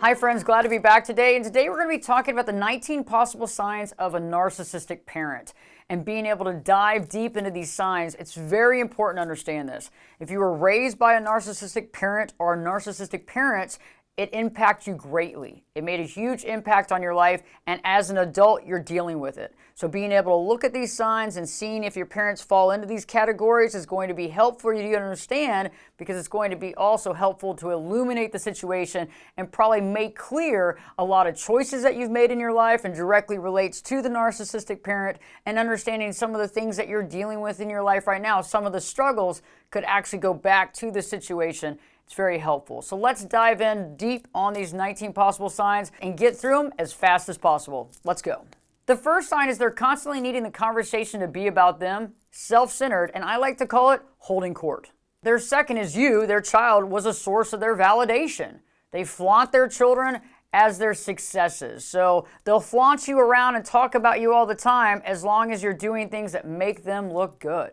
Hi friends, glad to be back today. And today we're going to be talking about the 19 possible signs of a narcissistic parent and being able to dive deep into these signs. It's very important to understand this. If you were raised by a narcissistic parent or narcissistic parents, it impacts you greatly. It made a huge impact on your life, and as an adult, you're dealing with it. So being able to look at these signs and seeing if your parents fall into these categories is going to be helpful for you to understand, because it's going to be also helpful to illuminate the situation and probably make clear a lot of choices that you've made in your life and directly relates to the narcissistic parent, and understanding some of the things that you're dealing with in your life right now. Some of the struggles could actually go back to the situation. It's very helpful. So let's dive in deep on these 19 possible signs and get through them as fast as possible. Let's go. The first sign is they're constantly needing the conversation to be about them, self-centered, and I like to call it holding court. Their second is you, their child, was a source of their validation. They flaunt their children as their successes. So they'll flaunt you around and talk about you all the time as long as you're doing things that make them look good.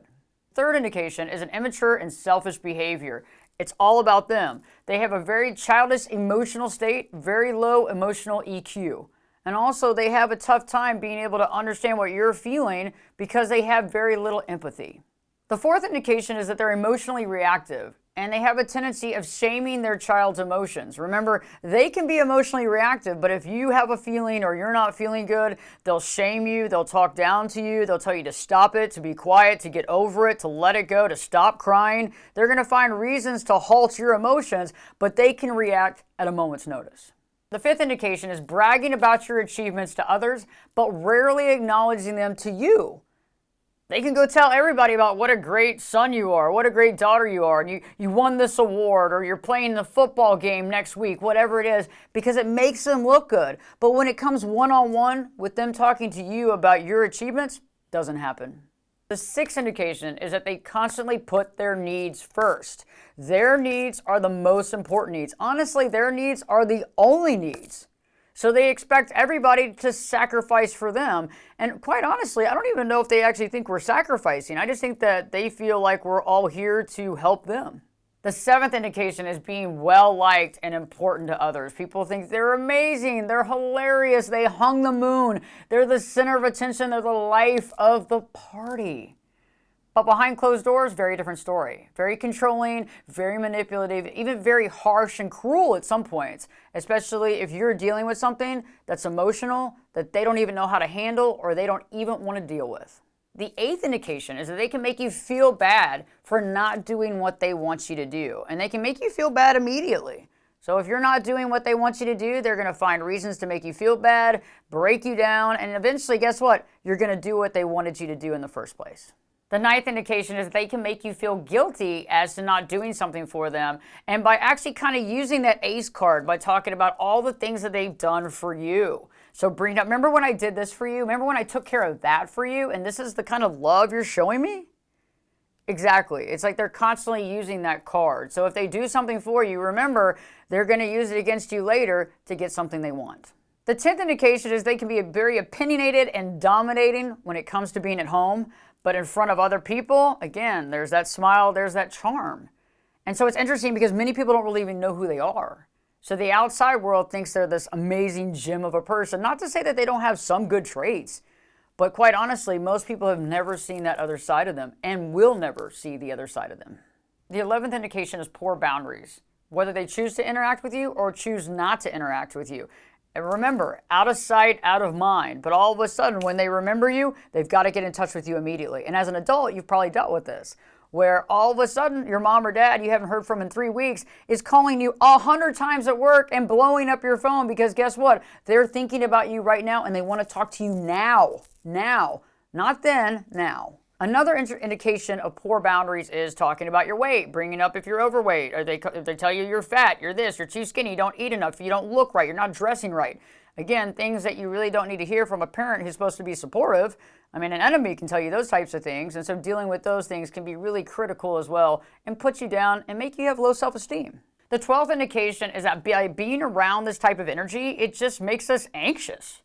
Third indication is an immature and selfish behavior. It's all about them. They have a very childish emotional state, very low emotional EQ. And also they have a tough time being able to understand what you're feeling because they have very little empathy. The fourth indication is that they're emotionally reactive, and they have a tendency of shaming their child's emotions. Remember, they can be emotionally reactive, but if you have a feeling or you're not feeling good, they'll shame you, they'll talk down to you, they'll tell you to stop it, to be quiet, to get over it, to let it go, to stop crying. They're going to find reasons to halt your emotions, but they can react at a moment's notice. The fifth indication is bragging about your achievements to others, but rarely acknowledging them to you. They can go tell everybody about what a great son you are, what a great daughter you are, and you won this award, or you're playing the football game next week, whatever it is, because it makes them look good. But when it comes one-on-one with them talking to you about your achievements, doesn't happen. The sixth indication is that they constantly put their needs first. Their needs are the most important needs. Honestly, their needs are the only needs. So they expect everybody to sacrifice for them. And quite honestly, I don't even know if they actually think we're sacrificing. I just think that they feel like we're all here to help them. The seventh indication is being well-liked and important to others. People think they're amazing, they're hilarious, they hung the moon, they're the center of attention, they're the life of the party. But behind closed doors, very different story. Very controlling, very manipulative, even very harsh and cruel at some points, especially if you're dealing with something that's emotional, that they don't even know how to handle, or they don't even want to deal with. The eighth indication is that they can make you feel bad for not doing what they want you to do. And they can make you feel bad immediately. So if you're not doing what they want you to do, they're going to find reasons to make you feel bad, break you down, and eventually, guess what? You're going to do what they wanted you to do in the first place. The ninth indication is that they can make you feel guilty as to not doing something for them, and by actually kind of using that ace card by talking about all the things that they've done for you. So bring up, remember when I did this for you? Remember when I took care of that for you? And this is the kind of love you're showing me? Exactly. It's like they're constantly using that card. So if they do something for you, remember, they're going to use it against you later to get something they want. The 10th indication is they can be very opinionated and dominating when it comes to being at home. But in front of other people, again, there's that smile, there's that charm. And so it's interesting because many people don't really even know who they are. So the outside world thinks they're this amazing gem of a person. Not to say that they don't have some good traits, but quite honestly, most people have never seen that other side of them and will never see the other side of them. The 11th indication is poor boundaries, whether they choose to interact with you or choose not to interact with you. And remember, out of sight, out of mind. But all of a sudden, when they remember you, they've got to get in touch with you immediately. And as an adult, you've probably dealt with this, where all of a sudden, your mom or dad you haven't heard from in 3 weeks is calling you 100 times at work and blowing up your phone because guess what? They're thinking about you right now and they want to talk to you now. Now. Not then, now. Another indication of poor boundaries is talking about your weight, bringing up if you're overweight, or they tell you you're fat, you're this, you're too skinny, you don't eat enough, you don't look right, you're not dressing right. Again, things that you really don't need to hear from a parent who's supposed to be supportive. I mean, an enemy can tell you those types of things, and so dealing with those things can be really critical as well and put you down and make you have low self-esteem. The 12th indication is that by being around this type of energy, it just makes us anxious.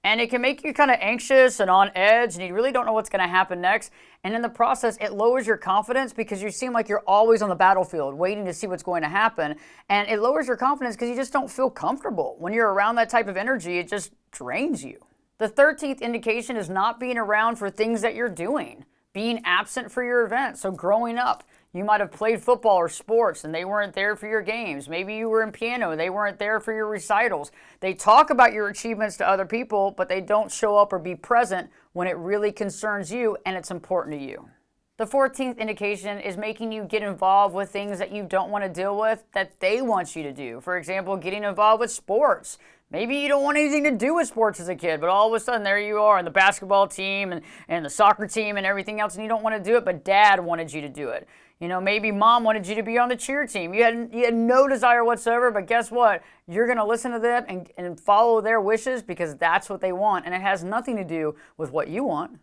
And it can make you kind of anxious and on edge, and you really don't know what's going to happen next. And in the process, it lowers your confidence because you seem like you're always on the battlefield waiting to see what's going to happen. And it lowers your confidence because you just don't feel comfortable. When you're around that type of energy, it just drains you. The 13th indication is not being around for things that you're doing, being absent for your events. So growing up, you might have played football or sports and they weren't there for your games. Maybe you were in piano, they weren't there for your recitals. They talk about your achievements to other people, but they don't show up or be present when it really concerns you and it's important to you. The 14th indication is making you get involved with things that you don't want to deal with that they want you to do. For example, getting involved with sports. Maybe you don't want anything to do with sports as a kid, but all of a sudden there you are on the basketball team and the soccer team and everything else, and you don't want to do it, but dad wanted you to do it. You know, maybe mom wanted you to be on the cheer team. You had no desire whatsoever, but guess what? You're going to listen to them and follow their wishes because that's what they want, and it has nothing to do with what you want.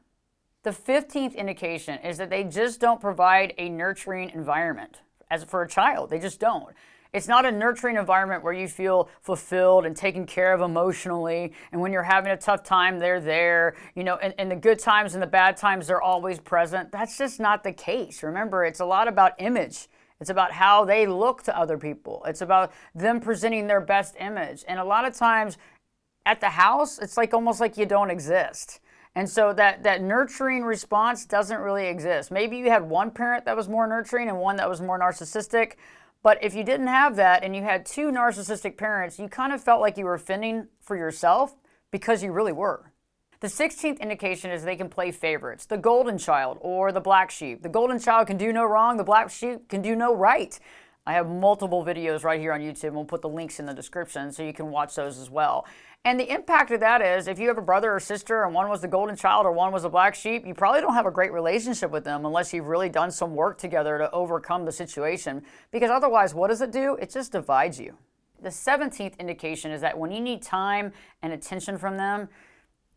The 15th indication is that they just don't provide a nurturing environment as for a child. They just don't. It's not a nurturing environment where you feel fulfilled and taken care of emotionally. And when you're having a tough time, they're there. You know, and the good times and the bad times, they're always present. That's just not the case. Remember, it's a lot about image. It's about how they look to other people. It's about them presenting their best image. And a lot of times at the house, it's like almost like you don't exist. And so that nurturing response doesn't really exist. Maybe you had one parent that was more nurturing and one that was more narcissistic. But if you didn't have that and you had two narcissistic parents, you kind of felt like you were fending for yourself because you really were. The 16th indication is they can play favorites, the golden child or the black sheep. The golden child can do no wrong, the black sheep can do no right. I have multiple videos right here on YouTube, and we'll put the links in the description so you can watch those as well. And the impact of that is if you have a brother or sister and one was the golden child or one was a black sheep, you probably don't have a great relationship with them unless you've really done some work together to overcome the situation. Because otherwise, what does it do? It just divides you. The 17th indication is that when you need time and attention from them,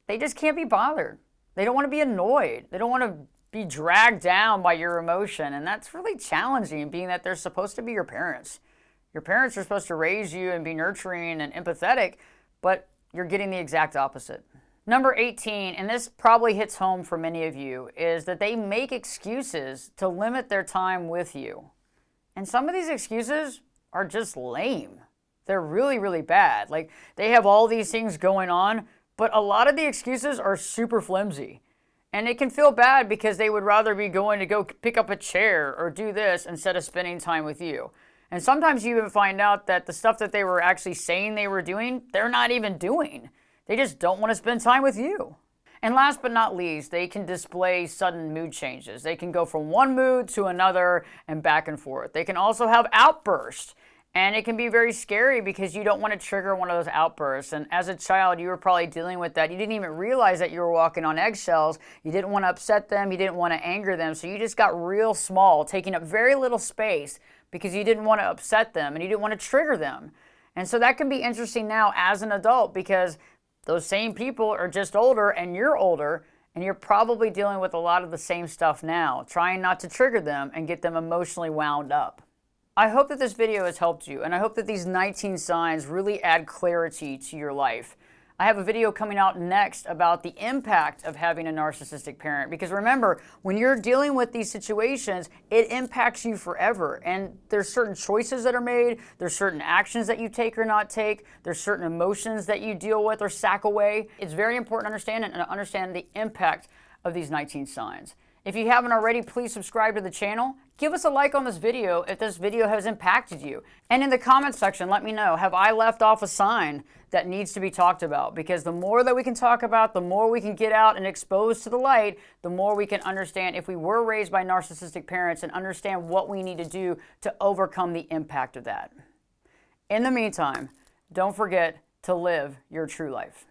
they just can't be bothered. They don't want to be annoyed. They don't want to be dragged down by your emotion. And that's really challenging, being that they're supposed to be your parents. Your parents are supposed to raise you and be nurturing and empathetic, but you're getting the exact opposite. Number 18, and this probably hits home for many of you, is that they make excuses to limit their time with you. And some of these excuses are just lame. They're really, really bad. Like, they have all these things going on, but a lot of the excuses are super flimsy. And it can feel bad because they would rather be going to go pick up a chair or do this instead of spending time with you. And sometimes you even find out that the stuff that they were actually saying they were doing, they're not even doing. They just don't want to spend time with you. And last but not least, they can display sudden mood changes. They can go from one mood to another and back and forth. They can also have outbursts. And it can be very scary because you don't want to trigger one of those outbursts. And as a child, you were probably dealing with that. You didn't even realize that you were walking on eggshells. You didn't want to upset them. You didn't want to anger them. So you just got real small, taking up very little space because you didn't want to upset them and you didn't want to trigger them. And so that can be interesting now as an adult because those same people are just older and you're probably dealing with a lot of the same stuff now, trying not to trigger them and get them emotionally wound up. I hope that this video has helped you, and I hope that these 19 signs really add clarity to your life. I have a video coming out next about the impact of having a narcissistic parent, because remember, when you're dealing with these situations, it impacts you forever, and there's certain choices that are made, there's certain actions that you take or not take, there's certain emotions that you deal with or sack away. It's very important to understand the impact of these 19 signs. If you haven't already, please subscribe to the channel. Give us a like on this video if this video has impacted you. And in the comments section, let me know, have I left off a sign that needs to be talked about? Because the more that we can talk about, the more we can get out and expose to the light, the more we can understand if we were raised by narcissistic parents and understand what we need to do to overcome the impact of that. In the meantime, don't forget to live your true life.